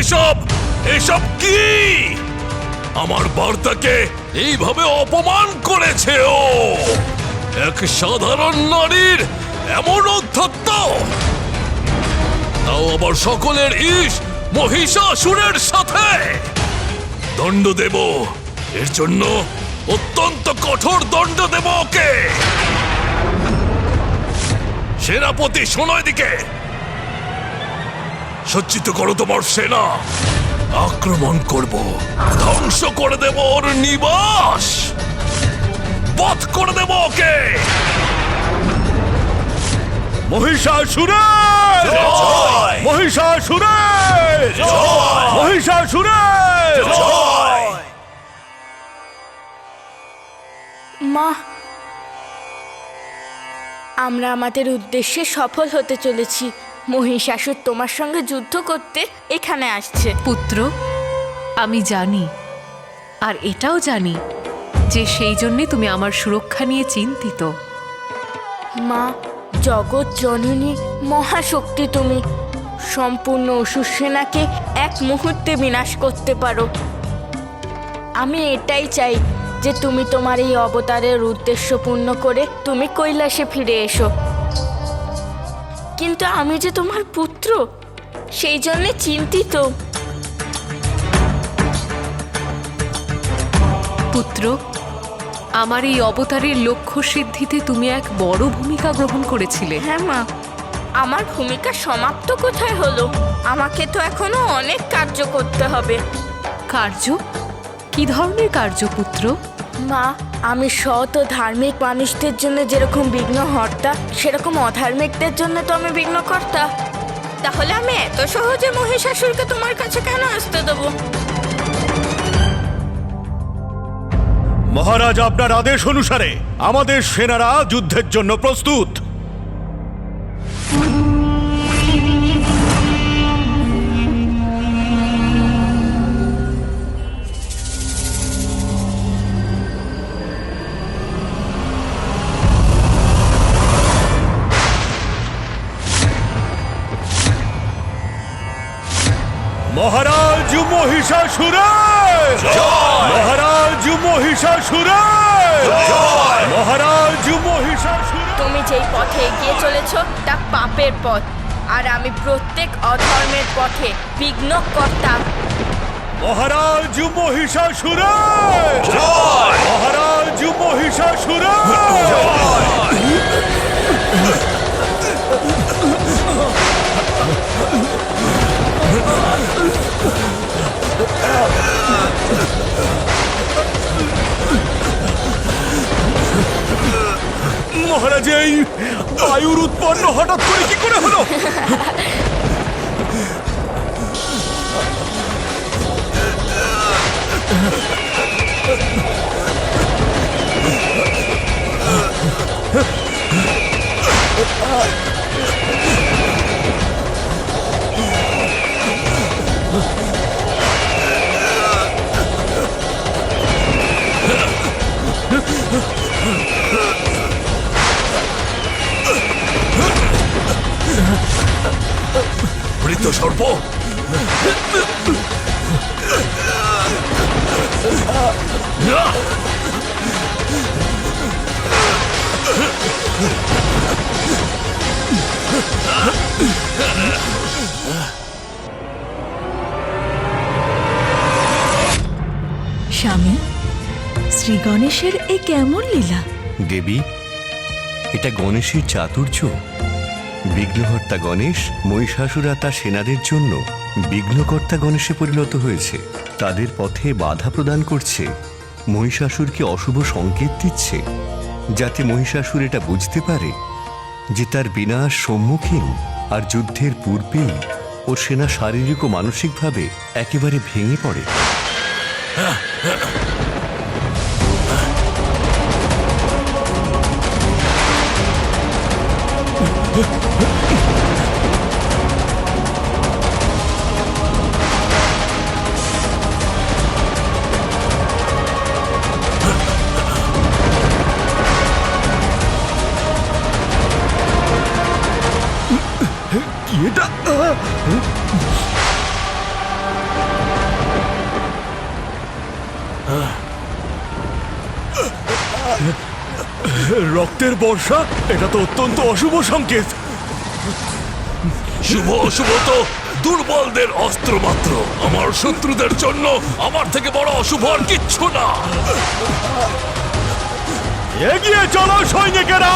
এসব এসব কি? আমার বার্তাকে এইভাবে অপমান করেছে ও। এক সাধারণ নারীর এমন অধ্যত্ত, তাও আবার সকলের মহিষাসুরের সাথে। দণ্ড দেব, এর জন্য অত্যন্ত কঠোর দণ্ড দেব ওকে। সেনাপতি শোনো এদিকে, সজ্জিত করো তোমার সেনা। আক্রমণ করব, ধ্বংস করে দেব ওর নিবাস, বধ করে দেব ওকে। মহিষাসুরের জয়! মহিষাসুরের জয়! মহিষাসুরের জয়! মা, আমরা আমাদের উদ্দেশ্যে সফল হতে চলেছি। মহিষাসুর তোমার সঙ্গে যুদ্ধ করতে এখানে আসছে। পুত্র, আমি জানি, আর এটাও জানি যে সেই জন্যে তুমি আমার সুরক্ষা নিয়ে চিন্তিত। মা, জগৎ জননী মহাশক্তি তুমি। সম্পূর্ণ অসুর সেনাকে এক মুহূর্তে বিনাশ করতে পারো। আমি এটাই চাই যে তুমি তোমার এই অবতারের উদ্দেশ্য পূর্ণ করে তুমি কৈলাসে ফিরে এসো। কিন্তু আমি যে তোমার পুত্র, সেই জন্যে চিন্তিত। পুত্র, আমার এই অবতারের লক্ষ্য সিদ্ধিতে তুমি এক বড় ভূমিকা গ্রহণ করেছিলে। হ্যাঁ মা, আমার ভূমিকা সমাপ্ত কোথায় হলো? আমাকে তো এখনো অনেক কার্য করতে হবে। কার্য? কি ধরনের কার্য পুত্র? মা, আমি সৎ ও ধার্মিক মানুষদের জন্য যেরকম বিঘ্নহর্তা, সেরকম অধার্মিকদের জন্য তো আমি বিঘ্নকর্তা। তাহলে আমি এত সহজে মহিষাসুরকে তোমার কাছে কেন আসতে দেবো? মহারাজ, আপনার আদেশ অনুসারে আমাদের সেনারা যুদ্ধের জন্য প্রস্তুত। মহারাজ মহিষাসুরের জয়! মহারাজ মহিষাসুরের জয়! মহারাজ মহিষাসুরের। তুমি যেই পথে এগিয়ে চলেছ তা পাপের পথ, আর আমি প্রত্যেক অধর্মের পথে বিঘ্নকর্তা। মহারাজ মহিষাসুরের জয়! মহারাজ মহিষাসুরের জয়! মহারাজ, এই বায়ুর উৎপন্ন হঠাৎ করে কি করে হলো? মৃত সর্প, স্বামী, শ্রী গণেশের এ কেমন লীলা? দেবী, এটা গণেশের চাতুর্য। বিঘ্নহর্তা গণেশ মহিষাসুর তার সেনাদের জন্য বিঘ্নকর্তা গণেশে পরিণত হয়েছে। তাদের পথে বাধা প্রদান করছে, মহিষাসুরকে অশুভ সংকেত দিচ্ছে, যাতে মহিষাসুর এটা বুঝতে পারে যে তার বিনাশ সম্মুখীন, আর যুদ্ধের পূর্বেই ওর সেনা শারীরিক ও মানসিকভাবে একেবারে ভেঙে পড়ে। কি এটা? রক্তের বর্ষা, এটা তো অত্যন্ত অশুভ সংকেত। শুভ অশুভ তো দুর্বলদের অস্ত্র মাত্র। আমার শত্রুদের জন্য আমার থেকে বড় অশুভ আর কিচ্ছু না। এগিয়ে চলো সৈনিকেরা!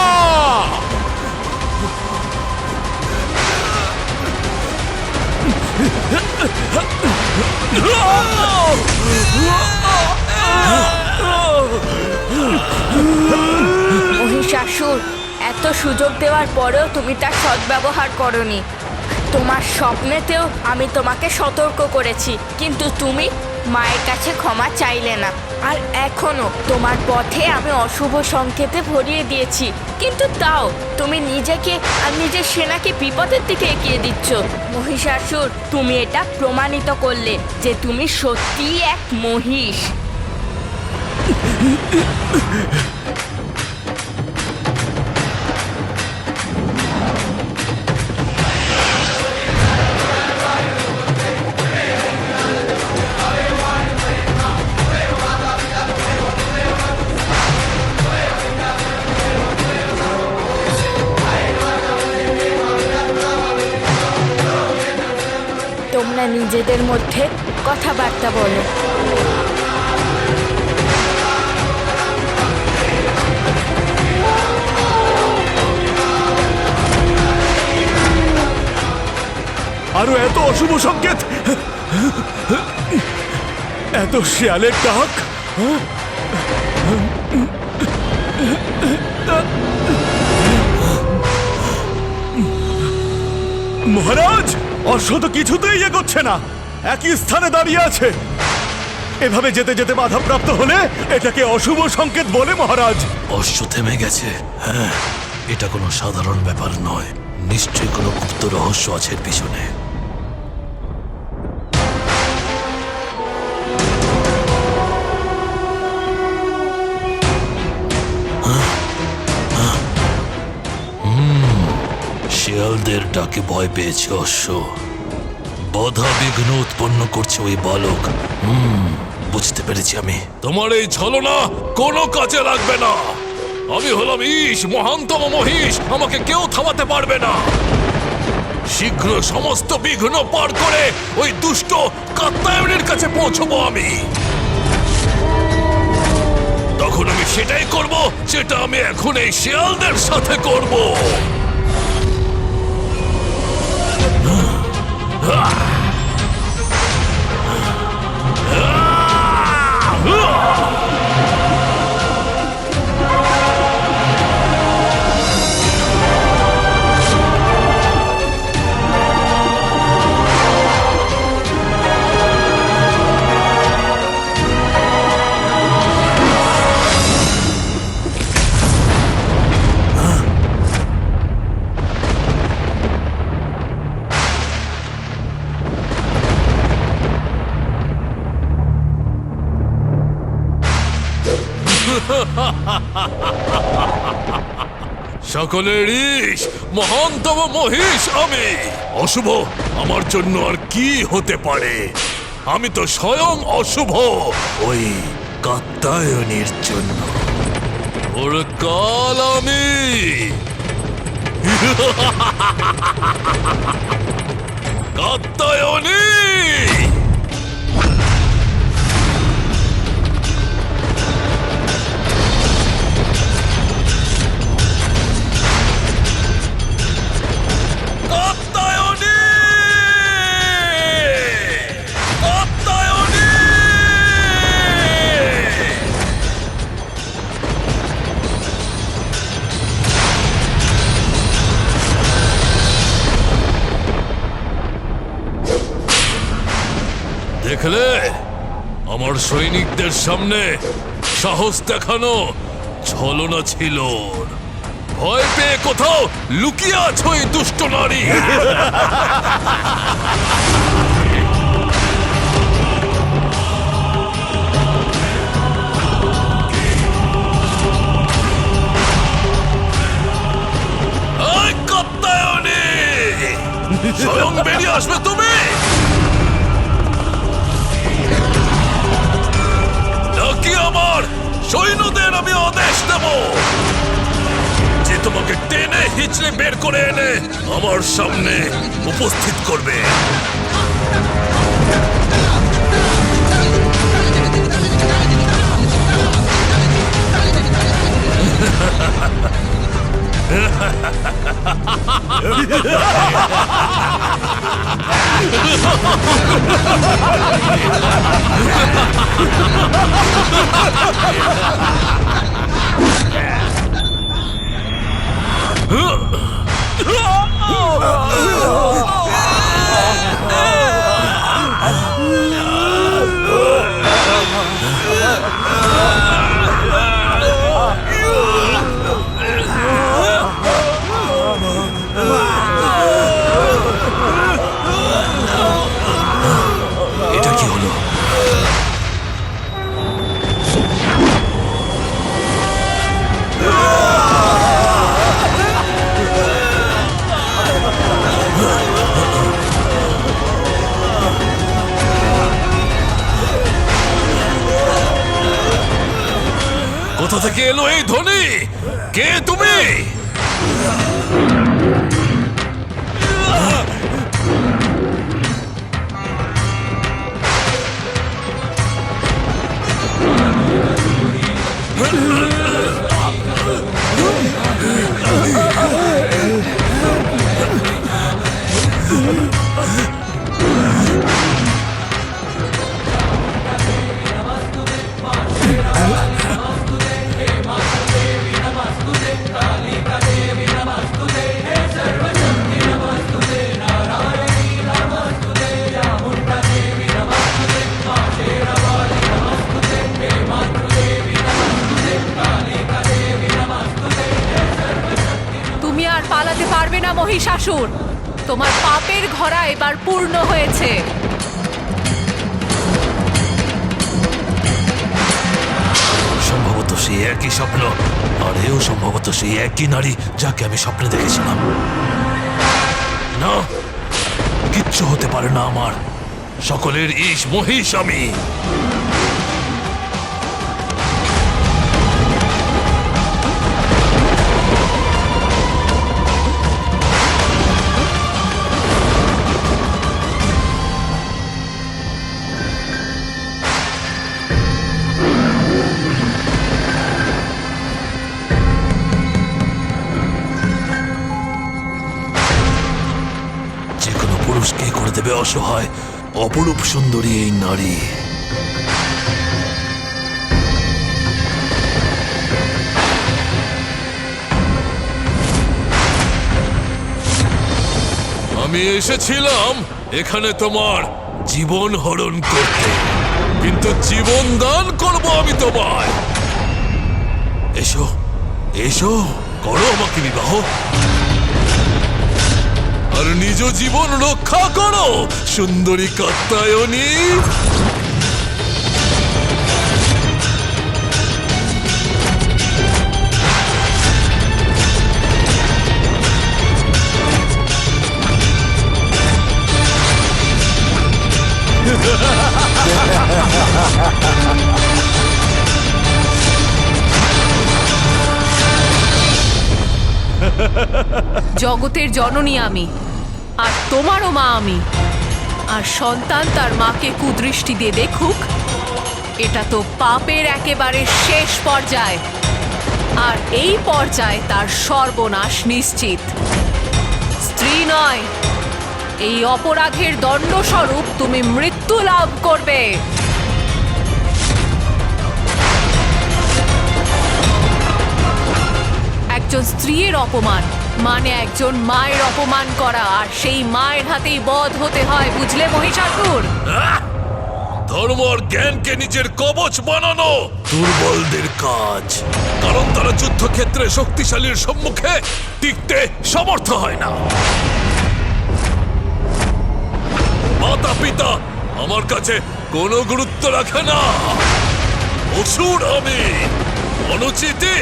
মহিষাসুর, এত সুযোগ দেওয়ার পরেও তুমি তার সদ্ব্যবহার করনি। তোমার স্বপ্নেতেও আমি তোমাকে সতর্ক করেছি, কিন্তু তুমি মায়ের কাছে ক্ষমা চাইলে না। আর এখনো তোমার পথে আমি অশুভ সংকেতে ভরিয়ে দিয়েছি, কিন্তু তাও তুমি নিজেকে আর নিজের সেনাকে বিপদের দিকে এগিয়ে দিচ্ছ। মহিষাসুর, তুমি এটা প্রমাণিত করলে যে তুমি সত্যিই এক মহিষ। তোমরা নিজেদের মধ্যে কথাবার্তা বলো। আরো এত অশুভ সংকেত, এত শিয়ালের ডাক। মহারাজ, অশ্ব তো কিছুতেই এগোচ্ছে না, একই স্থানে দাঁড়িয়ে আছে। এভাবে যেতে যেতে বাধাপ্রাপ্ত হলে এটাকে অশুভ সংকেত বলে মহারাজ। অশ্ব থেমে গেছে। হ্যাঁ, এটা কোনো সাধারণ ব্যাপার নয়। নিশ্চয়ই কোনো গুপ্ত রহস্য আছে এর পিছনে। শিয়ালদের ডাকে ভয় পেয়েছে অশ্ব, বাধা বিঘ্ন উৎপন্ন করছে ওই বালক। বুঝতে পেরেছি আমি। তোমার এই ছলনা কোনো কাজে লাগবে না। আমি হলাম ঈশ, মহান্তম মহিষ। আমাকে কেউ থামাতে পারবে না। শীঘ্র সমস্ত বিঘ্ন পার করে ওই দুষ্ট কাত্যায়নের কাছে পৌঁছবো আমি। তখন আমি সেটাই করব যেটা আমি এখন এই শিয়ালদের সাথে করব। সকলের ঈশ, মহান্তম মহিষ আমি। অশুভ আমার জন্য আর কি হতে পারে? আমি তো স্বয়ং অশুভ ওই কাত্যায়নীর জন্য। ওর কাল আমি। কাত্যায়নী! দেখলে, আমার সৈনিকদের সামনে সাহস দেখানো ছলনা ছিল। ভয় পেয়ে কোথাও লুকিয়ে আছো এই দুষ্ট নারী। এই কাত্যায়নী, স্বয়ং বেরিয়ে আসবে তুমি, নাকি আমার সৈন্য সৈন্যদের আমি আদেশ দেব যে তোমাকে টেনে হিচড়ে বের করে এনে আমার সামনে উপস্থিত করবে। এটা কি হলো? কোথা থেকে এলো এই ধ্বনি? কে তুমি? তুমি আর পালাতে পারবে না মহিষাসুর। তোমার পাপের ঘরা এবার পূর্ণ হয়েছে। সম্ভবত সেই একই স্বপ্ন, আর এও সম্ভবত সেই একই নারী যাকে আমি স্বপ্নে দেখেছিলাম। না, কিচ্ছু হতে পারে না আমার। সকলের ঈশ মহিষ আমি। যে কোনো পুরুষকে করে দেবে অসহায়। অপরূপ সুন্দরী এই নারী। আমি এসেছিলাম এখানে তোমার জীবন হরণ করতে, কিন্তু জীবন দান করব আমি তোমায়। এসো এসো, করো আমাকে বিবাহ, আর নিজ জীবন রক্ষা করো সুন্দরী কাত্যায়নী। জগতের জননী আমি, আর তোমারও মা আমি। আর সন্তান তার মাকে কুদৃষ্টি দিয়ে দেখুক, এটা তো পাপের একেবারে শেষ পর্যায়। আর এই পর্যায়ে তার সর্বনাশ নিশ্চিত। স্ত্রী নয়, এই অপরাধের দণ্ডস্বরূপ তুমি মৃত্যু লাভ করবে। একজন স্ত্রীর অপমান মানে একজন মায়ের অপমান করা, আর সেই মায়ের হাতেই বধ হতে হয়, বুঝলে মহিষাসুর? ধর্ম আর জ্ঞানকে নিজের কবচ বানানো দুর্বলদের কাজ, কারণ তারা যুদ্ধক্ষেত্রে শক্তিশালীর সম্মুখে টিকতে সমর্থ হয় না। মাতা পিতা আমার কাছে কোনো গুরুত্ব রাখে না। অসুর আমি, অনুচিতে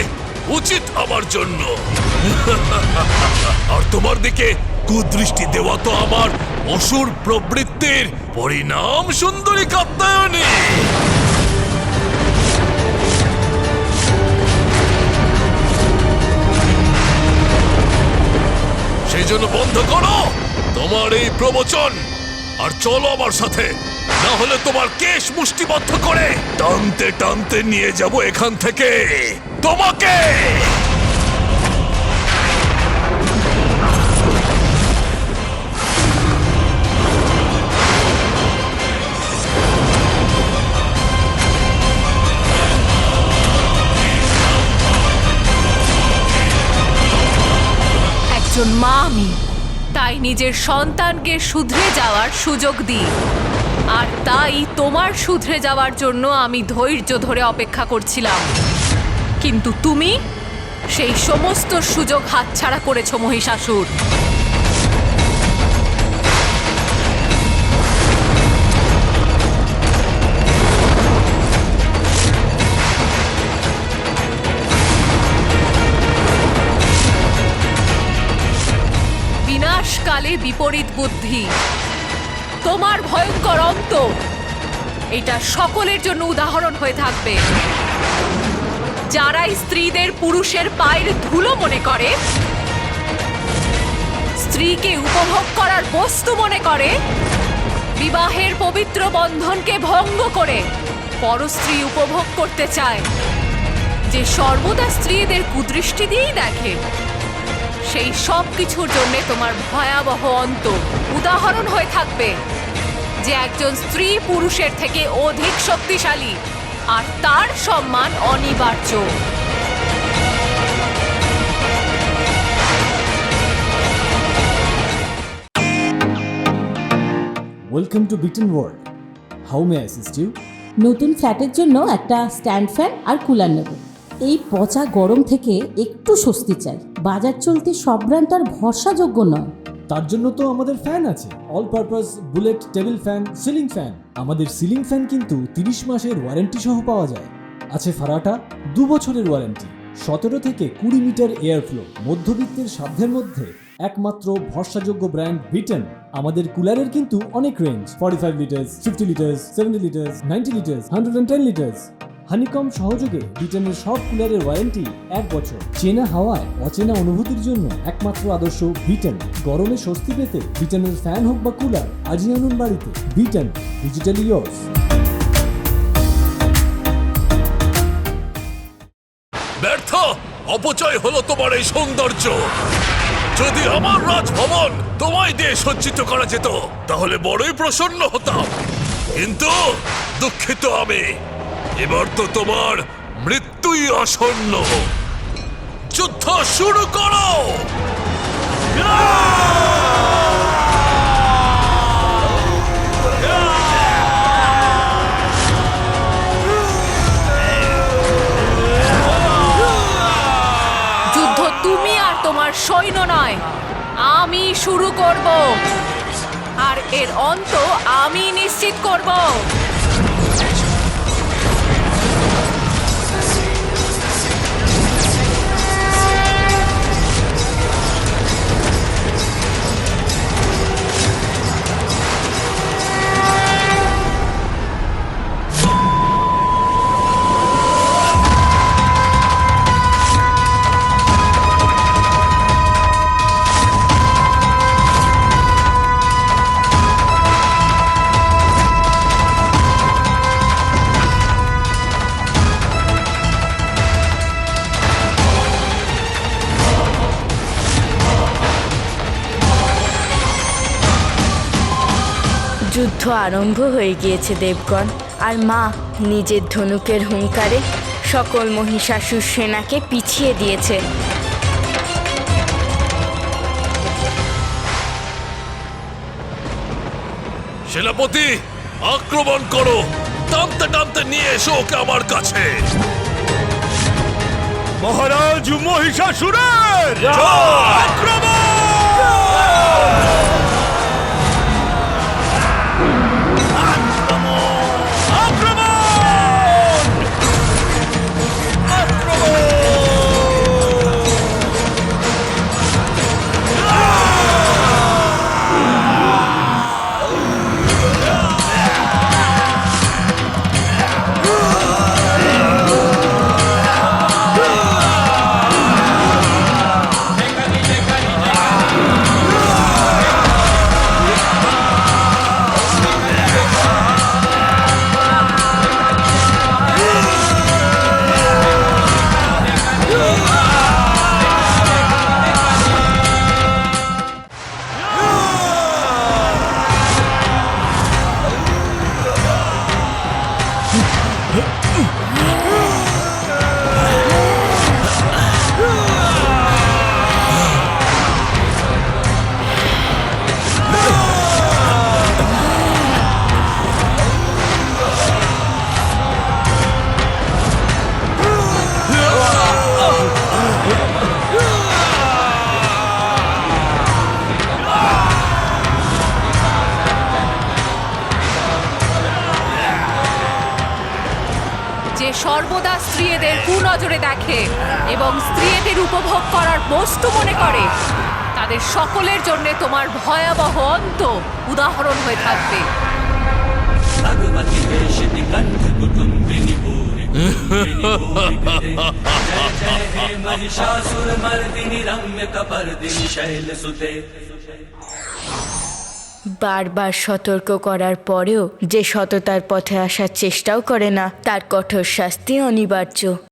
উচিত আমার জন্য। আর তোমার দিকে কুদৃষ্টি দেওয়া তো আমার অসুর প্রবৃত্তির পরিণাম, সুন্দরী কাত্যায়নী। জন্য বন্ধ করো তোমার এই প্রবচন, আর চলো আমার সাথে, না হলে তোমার কেশ মুষ্টিবদ্ধ করে টানতে টানতে নিয়ে যাব এখান থেকে তোমাকে। একজন মা আমি, তাই নিজের সন্তানকে শুধরে যাওয়ার সুযোগ দিই। আর তাই তোমার শুধরে যাওয়ার জন্য আমি ধৈর্য ধরে অপেক্ষা করছিলাম, কিন্তু তুমি সেই সমস্ত সুযোগ হাতছাড়া করেছো মহিষাসুর। বিনাশকালে বিপরীত বুদ্ধি, তোমার ভয়ঙ্কর অন্ত, এটা সকলের জন্য উদাহরণ হয়ে থাকবে। যারা স্ত্রীদের পুরুষের পায়ের ধুলো মনে করে, স্ত্রীকে উপভোগ করার বস্তু মনে করে, বিবাহের পবিত্র বন্ধনকে ভঙ্গ করে পরস্ত্রী উপভোগ করতে চায়, যে সর্বদা স্ত্রীদের কুদৃষ্টি দিয়েই দেখে, সেই সব কিছুর জন্য তোমার ভয়াবহ অন্ত উদাহরণ হয়ে থাকবে। যে একজন স্ত্রী পুরুষের থেকে অধিক শক্তিশালী, আর তার সম্মান অনিবার্য। Welcome to Britain world. How may assist you? নতুন ফ্ল্যাটের জন্য একটা স্ট্যান্ড ফ্যান আর কুলার নেব। এই পচা গরম থেকে একটু স্বস্তি চাই। বাজার চলতে সব ব্র্যান্ড আর ভরসাযোগ্য নয়। তার জন্য তো আমাদের ফ্যান আছে, all purpose bullet table fan, ceiling fan. আমাদের সিলিং ফ্যান কিন্তু 30 মাসের ওয়ারেন্টি সহ পাওয়া যায়। আছে ফারাটা 2 বছরের ওয়ারেন্টি, 17 থেকে 20 মিটার এয়ার ফ্লো, মধ্যবিত্তের সাধ্যের মধ্যে একমাত্র ভরসাযোগ্য ব্র্যান্ড বিটেন। আমাদের কুলারের কিন্তু অনেক range, 45 litres, 50 litres, 70 litres, 90 litres, 110 litres. Honeycomb সহযোগে বিটেনের সব কুলারের ওয়ারেন্টি 1 বছর। চেনা হাওয়ায় অচেনা অনুভূতির জন্য একমাত্র আদর্শ বিটেন। গরমে স্বস্তি পেতে বিটেনের ফ্যান হোক বা কুলার, আজই আনুন বাড়িতে। Beaten, digitally yours. ব্যর্থ অপচয় হলো তোমার এই সৌন্দর্য। যদি আমার রাজভবন তোমায় দিয়ে সজ্জিত করা যেত তাহলে বড়ই প্রসন্ন হতাম, কিন্তু দুঃখিত আমি। এবার তো তোমার মৃত্যুই আসন্ন। যুদ্ধ শুরু করো। যুদ্ধ তুমি আর তোমার সৈন্য নয়, আমি শুরু করব, আর এর অন্ত আমি নিশ্চিত করব। যুদ্ধ আরম্ভ হয়ে গিয়েছে দেবগণ, আর মা নিজের ধনুকের হুঙ্কারে সকল মহিষাসুর সেনাকে পিছিয়ে দিয়েছে। সেনাপতি, আক্রমণ করো, টানতে টানতে নিয়ে এসো ওকে আমার কাছে। মহারাজ মহিষাসুরের আক্রমণ! যে সর্বদা স্ত্রীদের কুনজরে দেখে এবং স্ত্রীদের উপভোগ করার বস্তু মনে করে, তাদের সকলের জন্য তোমার ভয়াবহ অন্ত উদাহরণ হয়ে থাকবে। বারবার সতর্ক করার পরেও যে সততার পথে আসার চেষ্টাও করে না, তার কঠোর শাস্তি অনিবার্য।